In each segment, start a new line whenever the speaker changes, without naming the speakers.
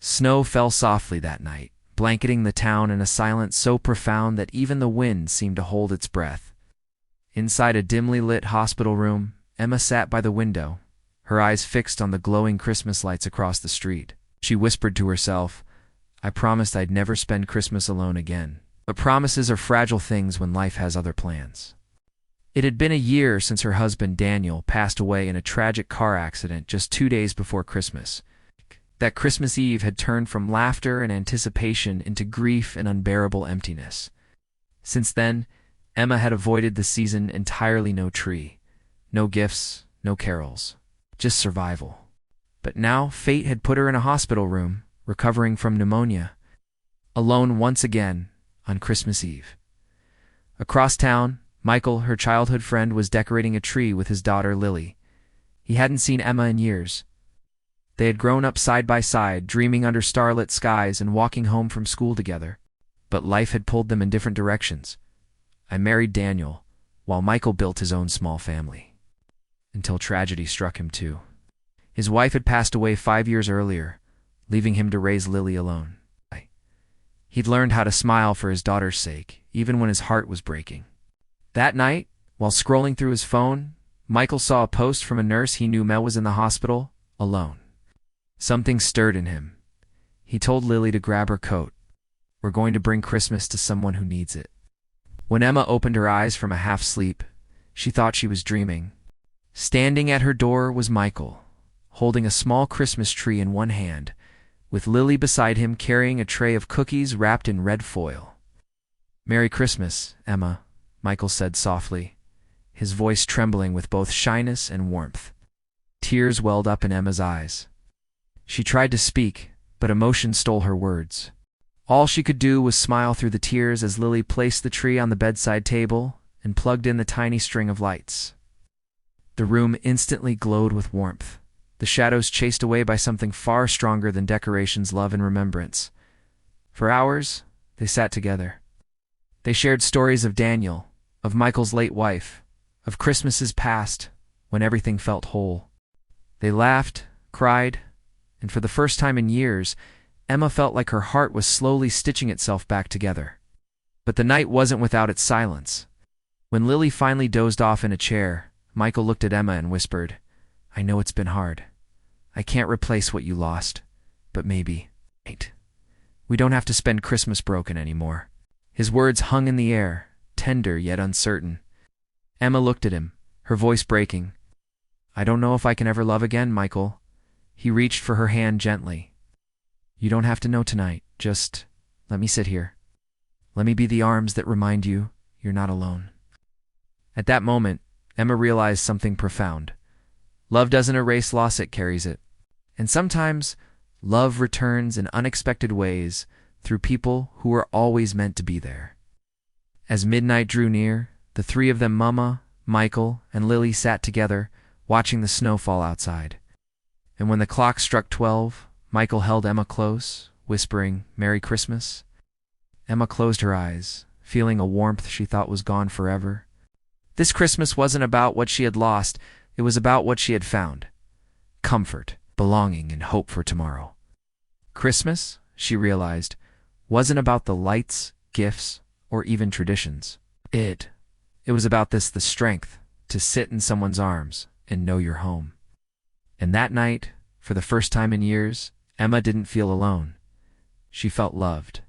Snow fell softly that night, blanketing the town in a silence so profound that even the wind seemed to hold its breath. Inside a dimly lit hospital room, Emma sat by the window, her eyes fixed on the glowing Christmas lights across the street. She whispered to herself, "I promised I'd never spend Christmas alone again." But promises are fragile things when life has other plans. It had been a year since her husband Daniel passed away in a tragic car accident just 2 days before Christmas. That Christmas Eve had turned from laughter and anticipation into grief and unbearable emptiness. Since then, Emma had avoided the season entirely. No tree, no gifts, no carols, just survival. But now fate had put her in a hospital room, recovering from pneumonia, alone once again on Christmas Eve. Across town, Michael, her childhood friend, was decorating a tree with his daughter Lily. He hadn't seen Emma in years. They had grown up side by side, dreaming under starlit skies and walking home from school together. But life had pulled them in different directions. I married Daniel, while Michael built his own small family. Until tragedy struck him too. His wife had passed away 5 years earlier, leaving him to raise Lily alone. He'd learned how to smile for his daughter's sake, even when his heart was breaking. That night, while scrolling through his phone, Michael saw a post from a nurse he knew was in the hospital, alone. Something stirred in him. He told Lily to grab her coat. "We're going to bring Christmas to someone who needs it." When Emma opened her eyes from a half-sleep, she thought she was dreaming. Standing at her door was Michael, holding a small Christmas tree in one hand, with Lily beside him carrying a tray of cookies wrapped in red foil. "Merry Christmas, Emma," Michael said softly, his voice trembling with both shyness and warmth. Tears welled up in Emma's eyes. She tried to speak, but emotion stole her words. All she could do was smile through the tears as Lily placed the tree on the bedside table and plugged in the tiny string of lights. The room instantly glowed with warmth, the shadows chased away by something far stronger than decorations, love, and remembrance. For hours, they sat together. They shared stories of Daniel, of Michael's late wife, of Christmases past, when everything felt whole. They laughed, cried, and for the first time in years, Emma felt like her heart was slowly stitching itself back together. But the night wasn't without its silence. When Lily finally dozed off in a chair, Michael looked at Emma and whispered, "I know it's been hard. I can't replace what you lost, but maybe, we don't have to spend Christmas broken anymore." His words hung in the air, tender yet uncertain. Emma looked at him, her voice breaking. "I don't know if I can ever love again, Michael." He reached for her hand gently. "You don't have to know tonight. Just let me sit here. Let me be the arms that remind you you're not alone." At that moment, Emma realized something profound. Love doesn't erase loss, it carries it. And sometimes, love returns in unexpected ways through people who are always meant to be there. As midnight drew near, the three of them, Mama, Michael, and Lily, sat together, watching the snow fall outside. And when the clock struck 12, Michael held Emma close, whispering, "Merry Christmas." Emma closed her eyes, feeling a warmth she thought was gone forever. This Christmas wasn't about what she had lost, it was about what she had found. Comfort, belonging, and hope for tomorrow. Christmas, she realized, wasn't about the lights, gifts, or even traditions. It was about the strength to sit in someone's arms and know you're home. And that night, for the first time in years, Emma didn't feel alone. She felt loved.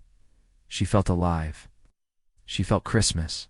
She felt alive. She felt Christmas.